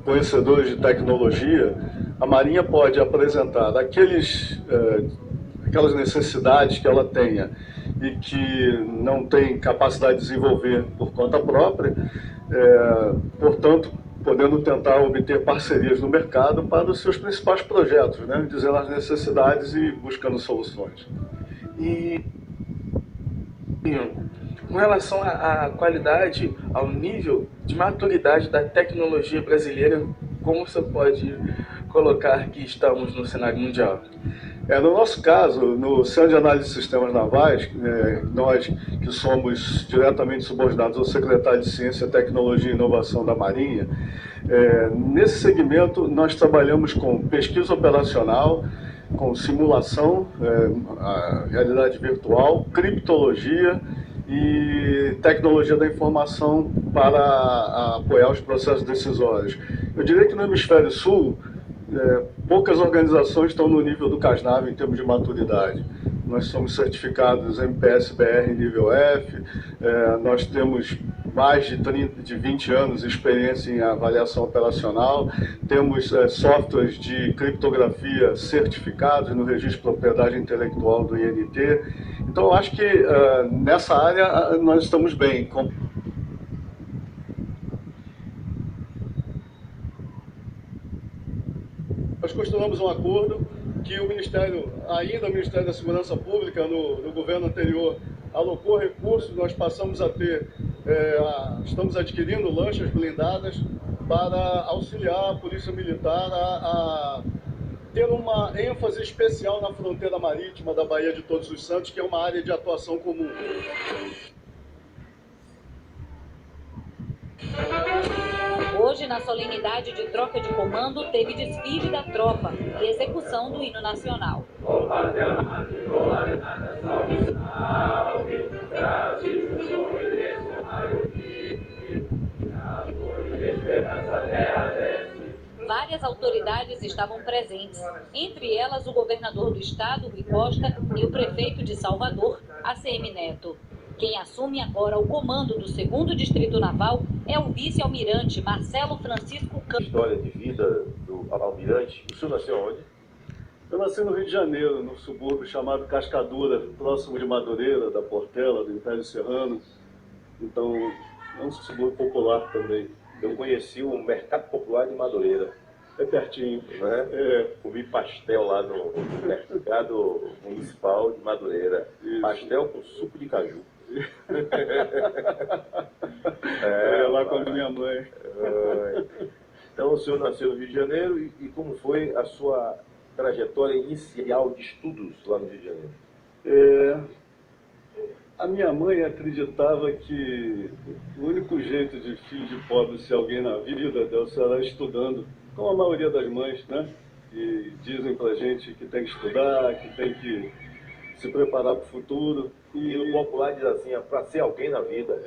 conhecedores de tecnologia, a Marinha pode apresentar aquelas necessidades que ela tenha e que não tem capacidade de desenvolver por conta própria, portanto, podendo tentar obter parcerias no mercado para os seus principais projetos, né? Dizendo as necessidades e buscando soluções. E com relação à qualidade, ao nível de maturidade da tecnologia brasileira, como você pode colocar que estamos no cenário mundial? No nosso caso, no Centro de Análise de Sistemas Navais, nós que somos diretamente subordinados ao Secretário de Ciência, Tecnologia e Inovação da Marinha, nesse segmento nós trabalhamos com pesquisa operacional, com simulação, a realidade virtual, criptologia e tecnologia da informação para apoiar os processos decisórios. Eu diria que no Hemisfério Sul, poucas organizações estão no nível do CASNAV em termos de maturidade. Nós somos certificados MPS-BR nível F, nós temos mais de 20 anos de experiência em avaliação operacional, temos softwares de criptografia certificados no Registro de Propriedade Intelectual do INT. Então, eu acho que nessa área nós estamos bem. Nós costumamos um acordo que o Ministério da Segurança Pública, no governo anterior, alocou recursos, nós passamos a ter, estamos adquirindo lanchas blindadas para auxiliar a Polícia Militar a ter uma ênfase especial na fronteira marítima da Baía de Todos os Santos, que é uma área de atuação comum. Hoje, na solenidade de troca de comando, teve desfile da tropa e execução do hino nacional. Várias autoridades estavam presentes, entre elas o governador do estado, Rui Costa, e o prefeito de Salvador, ACM Neto. Quem assume agora o comando do 2º Distrito Naval é o vice-almirante Marcelo Francisco Campos. História de vida do almirante. O senhor nasceu onde? Eu nasci no Rio de Janeiro, no subúrbio chamado Cascadura, próximo de Madureira, da Portela, do Império Serrano. Então, é um subúrbio popular também. Eu conheci o Mercado Popular de Madureira. É pertinho. Não é? Comi pastel lá no Mercado Municipal de Madureira. Isso. Pastel com suco de caju. Lá com a minha mãe. Então o senhor nasceu no Rio de Janeiro e como foi a sua trajetória inicial de estudos lá no Rio de Janeiro? A minha mãe acreditava que o único jeito de filho de pobre ser alguém na vida dela será estudando, como a maioria das mães, né? E dizem pra gente que tem que estudar, que tem que se preparar para o futuro. E o popular diz assim, para ser alguém na vida.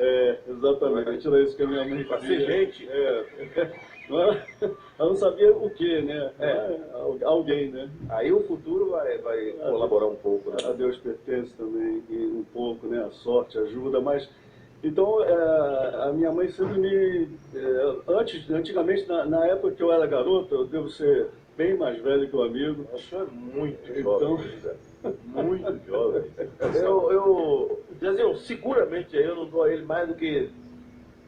Exatamente, era isso que a minha mãe dizia. Para ser gente. Ela não sabia o que, né? Alguém, né? Aí o futuro vai colaborar um pouco, né? A Deus pertence também, e um pouco, né? A sorte ajuda, mas... Então, a minha mãe sempre me... Antigamente, na época que eu era garoto, eu devo ser bem mais velho que o amigo. O senhor é muito jovem. Muito jovem. Seguramente eu não dou a ele mais do que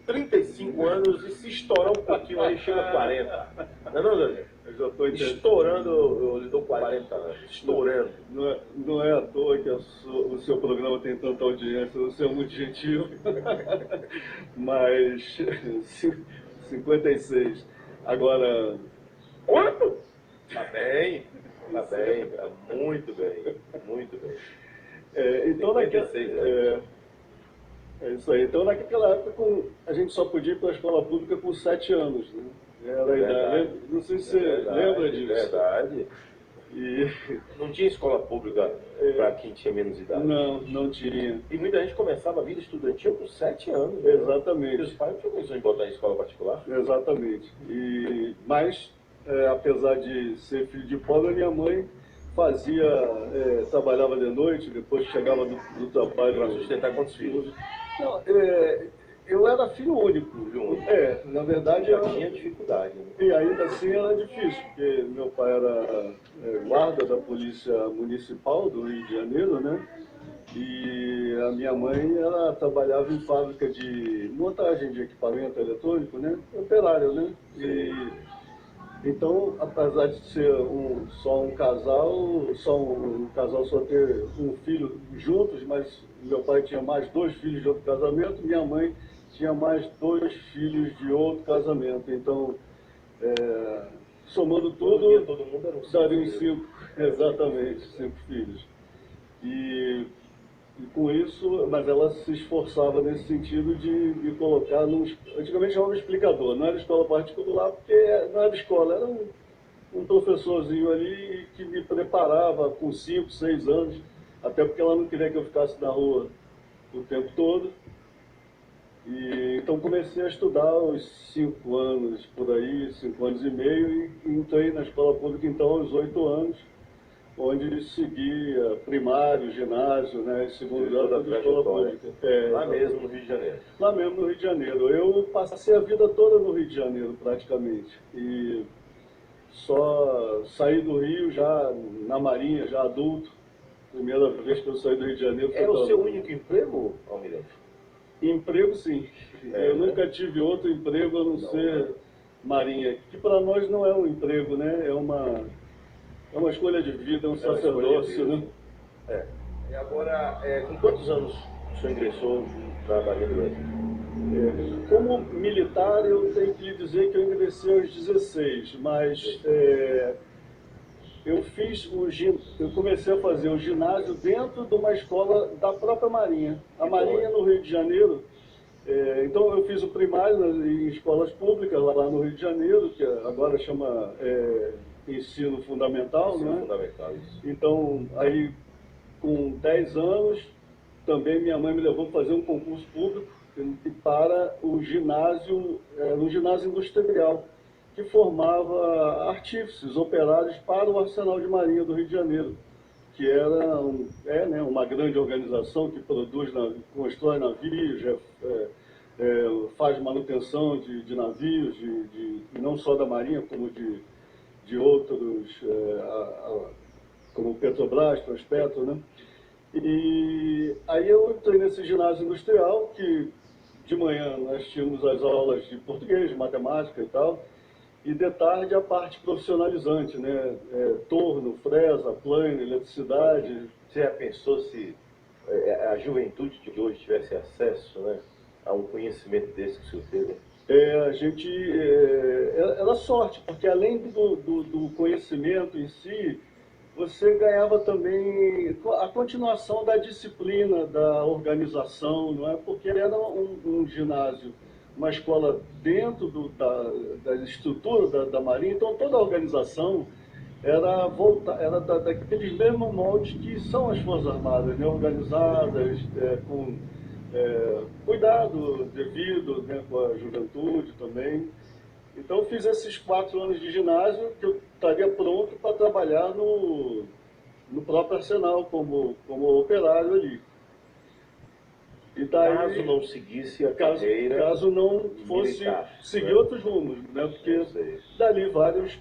35 anos e se estourar um pouquinho aí chega a 40. Não é não, Daniel? Eu já estou estourando, eu lhe dou 40 anos. Estourando. Não é à toa que o seu programa tem tanta audiência, você é muito gentil. Mas 56. Agora... Quanto? Tá bem, tá muito bem, muito bem. Então, isso aí. Então, naquela época, a gente só podia ir para a escola pública com 7 anos, né? Era a idade. Não sei se você lembra disso. Verdade. E... Não tinha escola pública para quem tinha menos idade? Não tinha. E muita gente começava a vida estudantil com 7 anos. Exatamente. Né? Os pais não tinham condição de botar em escola particular? Exatamente. Mas, apesar de ser filho de pobre, minha mãe trabalhava de noite, depois chegava do trabalho... Para sustentar quantos filhos? Não, Eu era filho único. Na verdade já tinha dificuldade. Né? E ainda assim era difícil, porque meu pai era guarda da Polícia Municipal do Rio de Janeiro, né? E a minha mãe, ela trabalhava em fábrica de montagem de equipamento eletrônico, né? Operário, né? E então, apesar de ser só um casal só ter um filho juntos, mas meu pai tinha mais 2 filhos de outro casamento, minha mãe tinha mais 2 filhos de outro casamento. Então, somando tudo, todo mundo era daria uns 5, exatamente, 5 filhos. E com isso, mas ela se esforçava nesse sentido de me colocar antigamente chamava explicador, não era escola particular, porque não era escola, era um professorzinho ali que me preparava com 5, 6 anos, até porque ela não queria que eu ficasse na rua o tempo todo. E então comecei a estudar aos 5 anos, por aí, 5 anos e meio, e entrei na escola pública então aos 8 anos, onde seguia primário, ginásio, né, segundo grau da escola pública. Lá mesmo no Rio de Janeiro? Lá mesmo no Rio de Janeiro. Eu passei a vida toda no Rio de Janeiro, praticamente. E só saí do Rio já na Marinha, já adulto. Primeira vez que eu saí do Rio de Janeiro foi o seu único emprego, Almirante? Emprego, sim. Eu nunca tive outro emprego a não ser Marinha, que para nós não é um emprego, né? É uma escolha de vida, é um sacerdócio, né? E agora, com quantos anos o senhor ingressou na Marinha do Brasil? Como militar, eu tenho que lhe dizer que eu ingressei aos 16, mas eu comecei a fazer o ginásio dentro de uma escola da própria Marinha. A Marinha no Rio de Janeiro, então eu fiz o primário em escolas públicas lá no Rio de Janeiro, que agora chama ensino fundamental, né? Fundamental, isso. Então, aí com 10 anos, também minha mãe me levou para fazer um concurso público para o ginásio, um ginásio industrial, que formava artífices, operários para o Arsenal de Marinha do Rio de Janeiro, que era uma grande organização que constrói navios, faz manutenção de navios, não só da Marinha, como de outros, como Petrobras, Transpetro, né? E aí eu entrei nesse ginásio industrial, que de manhã nós tínhamos as aulas de português, de matemática e tal, e de tarde a parte profissionalizante, né? Torno, fresa, plano, eletricidade. Você já pensou se a juventude de hoje tivesse acesso, né, a um conhecimento desse que o senhor teve? A gente era sorte, porque além do conhecimento em si, você ganhava também a continuação da disciplina, da organização, não é? Porque era um ginásio, uma escola dentro da estrutura da Marinha, então toda a organização era daqueles mesmos moldes que são as Forças Armadas, né? Organizadas, com cuidado devido, né, com a juventude também. Então eu fiz esses 4 anos de ginásio, que eu estaria pronto para trabalhar no próprio Arsenal, como operário ali. E daí, caso não seguisse a carreira, caso não fosse militar, seguir outros rumos, né? Porque dali vários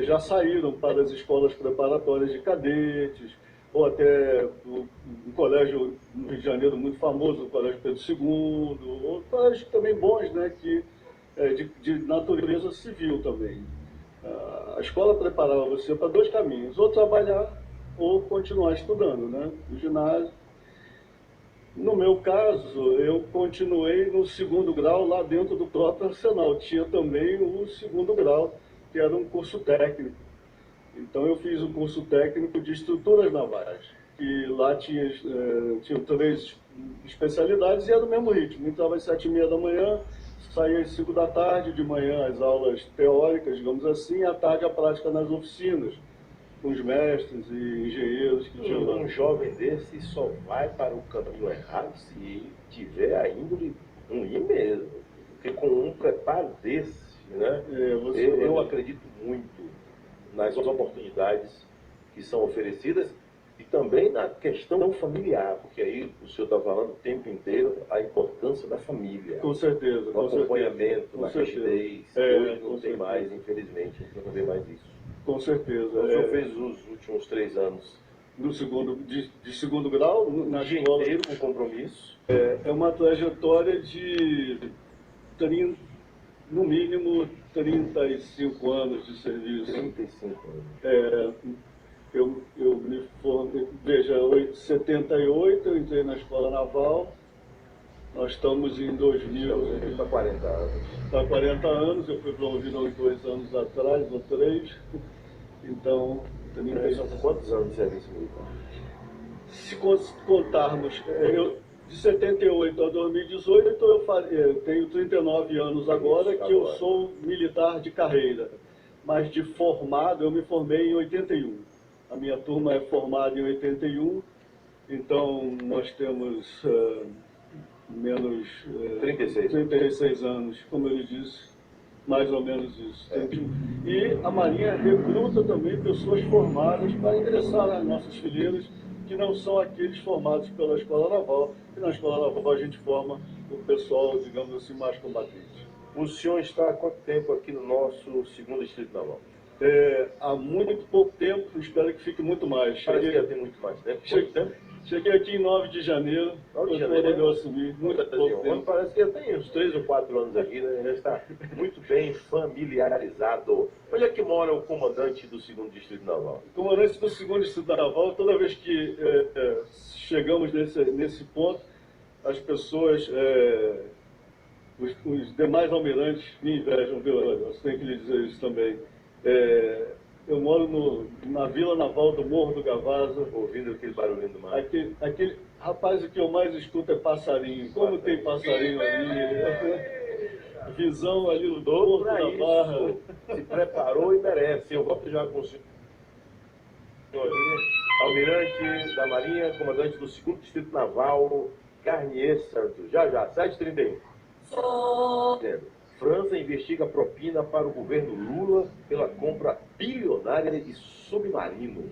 já saíram para as escolas preparatórias de cadetes, ou até um colégio no Rio de Janeiro muito famoso, o Colégio Pedro II, ou colégios também bons, né, que, de natureza civil também. A escola preparava você para 2 caminhos, ou trabalhar ou continuar estudando, né, no ginásio. No meu caso, eu continuei no 2º grau lá dentro do próprio Arsenal. Tinha também o 2º grau, que era um curso técnico. Então eu fiz um curso técnico de estruturas navais, e lá tinha 3 especialidades e era do mesmo ritmo. Entrava às 7h30 da manhã, saía às 5 da tarde, de manhã as aulas teóricas, digamos assim, e à tarde a prática nas oficinas, com os mestres e engenheiros que tinham lá. Um jovem desse só vai para o caminho errado se tiver a índole ruim mesmo. Porque com um preparo desse, né, eu acredito muito nas oportunidades que são oferecidas E também na questão familiar, porque aí o senhor está falando o tempo inteiro a importância da família. Com certeza. O acompanhamento, na rigidez, hoje não tem certeza. mais, infelizmente, a gente não vê mais isso. Com certeza. O senhor fez os últimos 3 anos De segundo grau, na dia escola. inteiro com compromisso. É uma trajetória de 30, no mínimo 35 anos de serviço. 35 anos. Eu me formei, veja, em 78 eu entrei na Escola Naval, nós estamos em 2000. Para 40 anos. Está 40 anos, eu fui promovido há uns 2 anos atrás, ou 3, então... São quantos anos de serviço militar? Se contarmos, de 78 a 2018, eu tenho 39 anos agora, que eu sou militar de carreira, mas de formado, eu me formei em 81. A minha turma é formada em 81, então nós temos menos 36 anos, como ele disse. Mais ou menos isso. E a Marinha recruta também pessoas formadas para ingressar nas nossas fileiras, que não são aqueles formados pela Escola Naval. E na Escola Naval a gente forma o pessoal, digamos assim, mais combatente. O senhor está há quanto tempo aqui no nosso 2º Distrito Naval? Há muito pouco tempo, espero que fique muito mais. Parece que já tem muito mais tempo. Cheguei aqui em 9 de janeiro, quando eu assumi, muito pouco tempo. Parece que já tem uns 3 ou 4 anos aqui, né? Já está muito bem familiarizado. Onde é que mora o comandante do 2º Distrito Naval? O comandante do 2º Distrito Naval, toda vez que chegamos nesse ponto, as pessoas, os demais almirantes me invejam, viu? Eu tenho que lhe dizer isso também. Eu moro na Vila Naval do Morro do Gavaza. Ouvindo aquele barulhinho do mar. Rapaz, o que eu mais escuto é passarinho. Como tem passarinho ali. Visão ali no Morro da Barra. Se preparou e merece. Eu volto já com o senhor. Almirante da Marinha, comandante do 2º Distrito Naval, Garnier Santos. Já, 7h31. França investiga propina para o governo Lula pela compra bilionária de submarinos.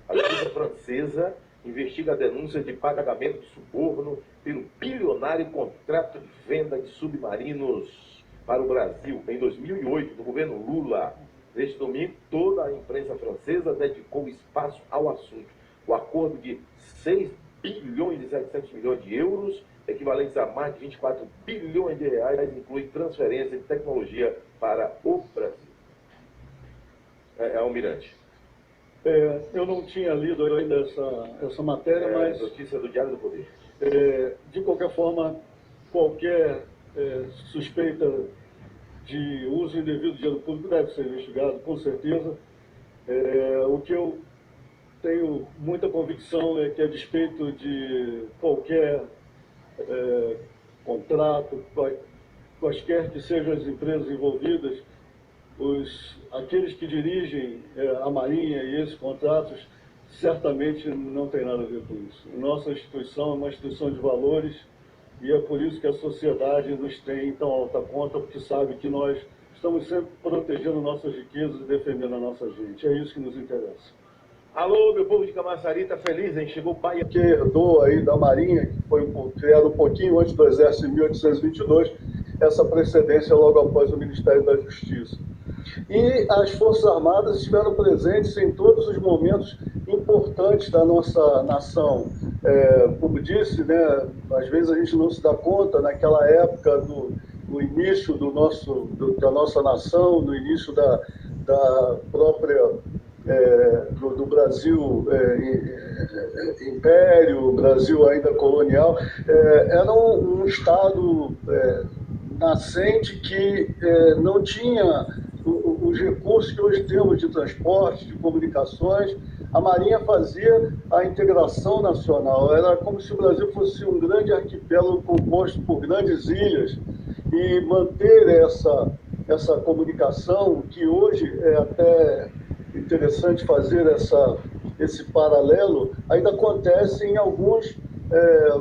A justiça francesa investiga a denúncia de pagamento de suborno pelo bilionário contrato de venda de submarinos para o Brasil em 2008, do governo Lula. Neste domingo, toda a imprensa francesa dedicou espaço ao assunto. O acordo de 6 bilhões e 700 milhões de euros, equivalentes a mais de 24 bilhões de reais, inclui transferência de tecnologia para o Brasil. Almirante. Eu não tinha lido ainda essa matéria, mas... Notícia do Diário do Poder. De qualquer forma, qualquer suspeita de uso indevido de dinheiro público deve ser investigado, com certeza. O que eu tenho muita convicção é que, a despeito de qualquer contrato, quaisquer que sejam as empresas envolvidas, aqueles que dirigem a Marinha e esses contratos certamente não tem nada a ver com isso. Nossa instituição é uma instituição de valores e é por isso que a sociedade nos tem em tão alta conta, porque sabe que nós estamos sempre protegendo nossas riquezas e defendendo a nossa gente. É isso que nos interessa. Alô, meu povo de Camaçari, tá feliz, hein? Chegou o pai. Que herdou aí da Marinha, que foi criado um pouquinho antes do Exército, em 1822, essa precedência logo após o Ministério da Justiça. E as Forças Armadas estiveram presentes em todos os momentos importantes da nossa nação. Como disse, né, às vezes a gente não se dá conta, naquela época no início da nossa nação, no início da própria... do Brasil Império, Brasil ainda colonial, era um Estado nascente que não tinha os recursos que hoje temos de transporte, de comunicações. A Marinha fazia a integração nacional, era como se o Brasil fosse um grande arquipélago composto por grandes ilhas, e manter essa comunicação, que hoje é até interessante fazer esse paralelo, ainda acontece em alguns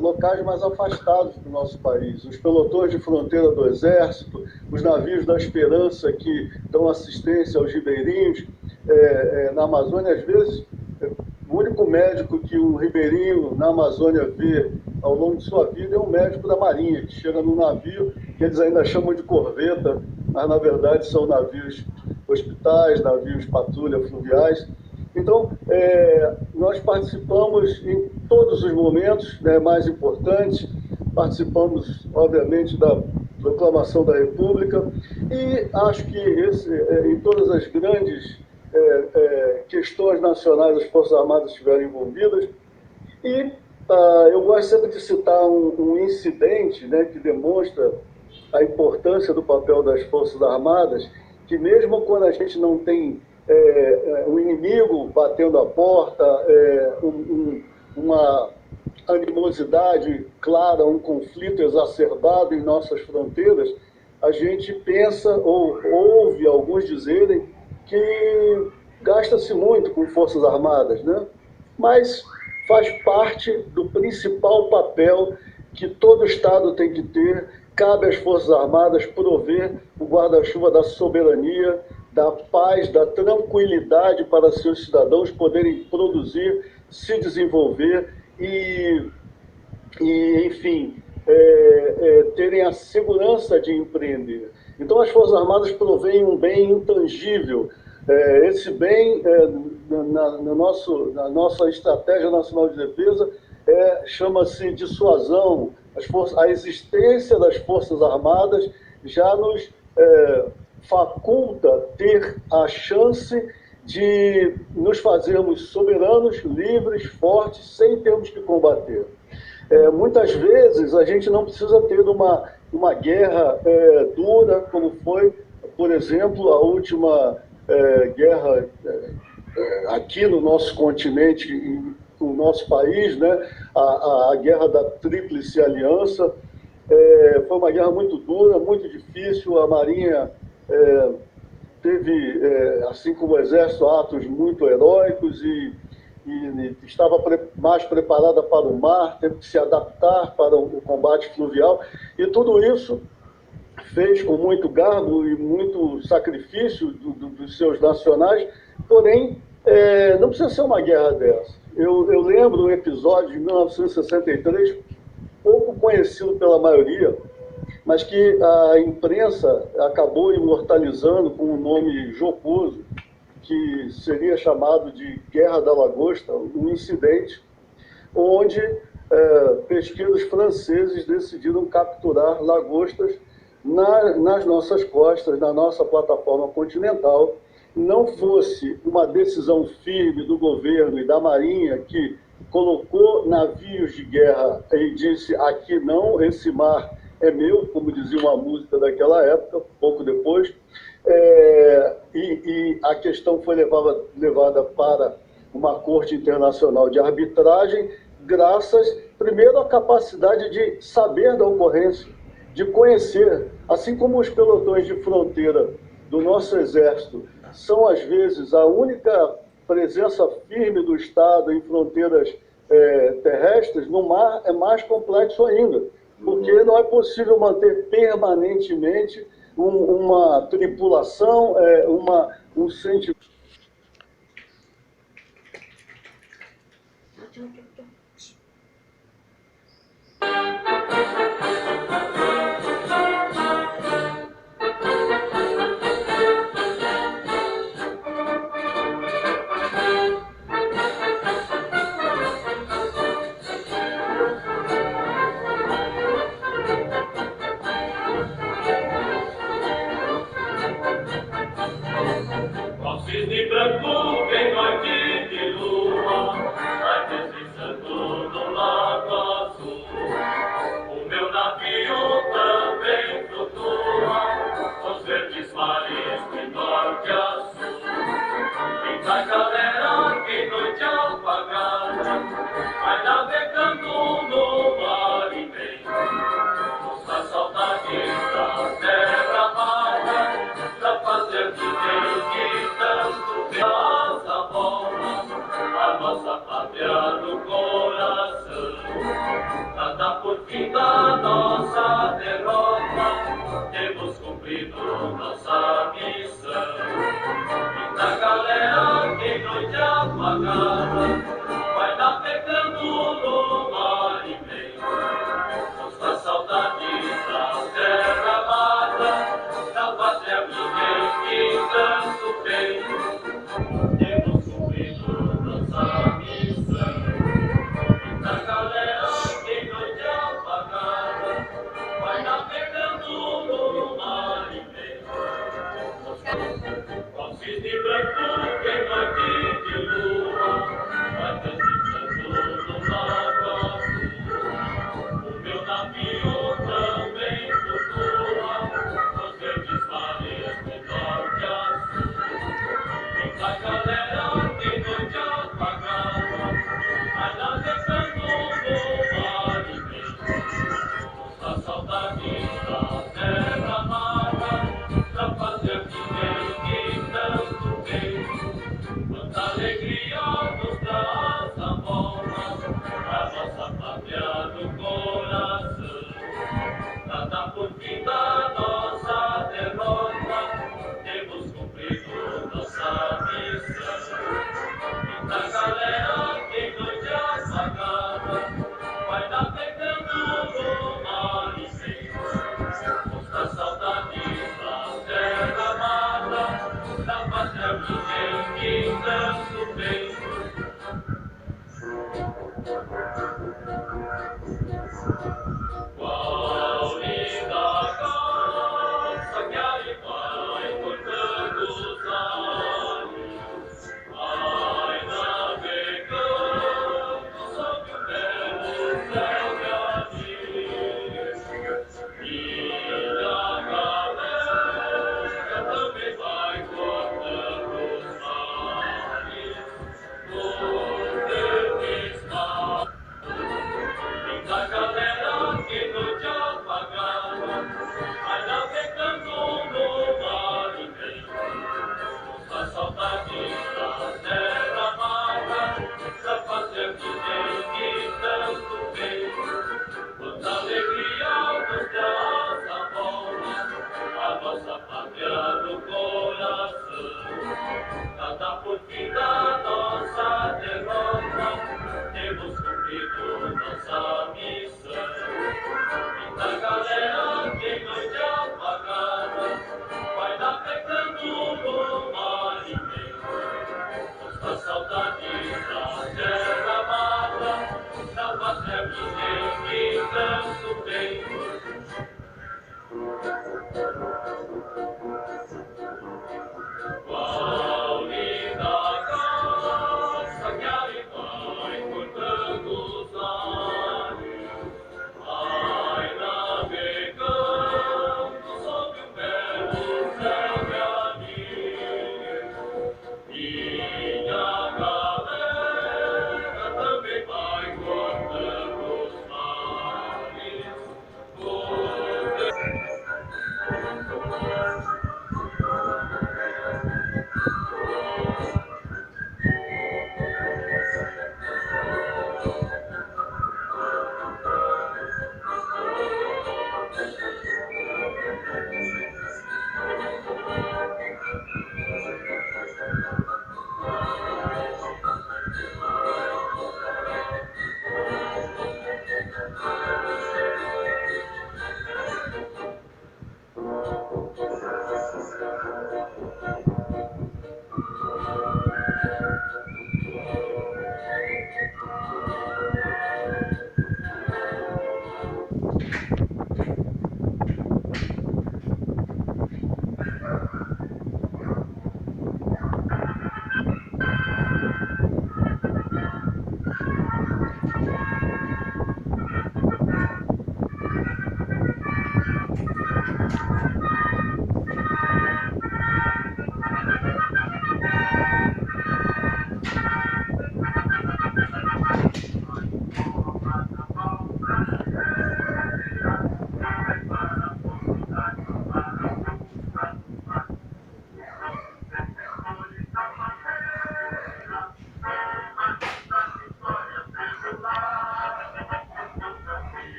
locais mais afastados do nosso país. Os pelotões de fronteira do Exército, os navios da Esperança que dão assistência aos ribeirinhos na Amazônia, às vezes O único médico que um ribeirinho na Amazônia vê ao longo de sua vida é um médico da Marinha, que chega num navio que eles ainda chamam de corveta, mas na verdade são navios hospitais, navios patrulha fluviais. Então, nós participamos em todos os momentos, né, mais importantes, participamos, obviamente, da proclamação da República, e acho que em todas as grandes questões nacionais as Forças Armadas estiveram envolvidas. E eu gosto sempre de citar um incidente, né, que demonstra a importância do papel das Forças Armadas, que mesmo quando a gente não tem um inimigo batendo a porta, uma animosidade clara, um conflito exacerbado em nossas fronteiras, a gente pensa ou ouve alguns dizerem que gasta-se muito com Forças Armadas, né? Mas faz parte do principal papel que todo Estado tem que ter. Cabe às Forças Armadas prover o guarda-chuva da soberania, da paz, da tranquilidade para seus cidadãos poderem produzir, se desenvolver e enfim, terem a segurança de empreender. Então, as Forças Armadas provêm um bem intangível. Esse bem, na nossa Estratégia Nacional de Defesa, chama-se dissuasão. A existência das Forças Armadas já nos faculta ter a chance de nos fazermos soberanos, livres, fortes, sem termos que combater. Muitas vezes a gente não precisa ter uma guerra dura, como foi, por exemplo, a última guerra aqui no nosso continente, no nosso país, né? A guerra da Tríplice Aliança. Foi uma guerra muito dura, muito difícil. A Marinha teve, assim como o Exército, atos muito heróicos e estava mais preparada para o mar, teve que se adaptar para o combate fluvial, e tudo isso fez com muito garbo e muito sacrifício dos seus nacionais, porém, não precisa ser uma guerra dessa. Eu lembro um episódio de 1963, pouco conhecido pela maioria, mas que a imprensa acabou imortalizando com um nome jocoso, que seria chamado de Guerra da Lagosta, um incidente onde pesqueiros franceses decidiram capturar lagostas nas nossas costas, na nossa plataforma continental. Não fosse uma decisão firme do governo e da Marinha, que colocou navios de guerra e disse: aqui não, esse mar é meu, como dizia uma música daquela época, pouco depois, e a questão foi levada para uma corte internacional de arbitragem, graças, primeiro, à capacidade de saber da ocorrência, de conhecer, assim como os pelotões de fronteira do nosso Exército são, às vezes, a única presença firme do Estado em fronteiras terrestres. No mar é mais complexo ainda, porque não é possível manter permanentemente uma tripulação, um sentimento. Cisne branco em noite de lua, a decisão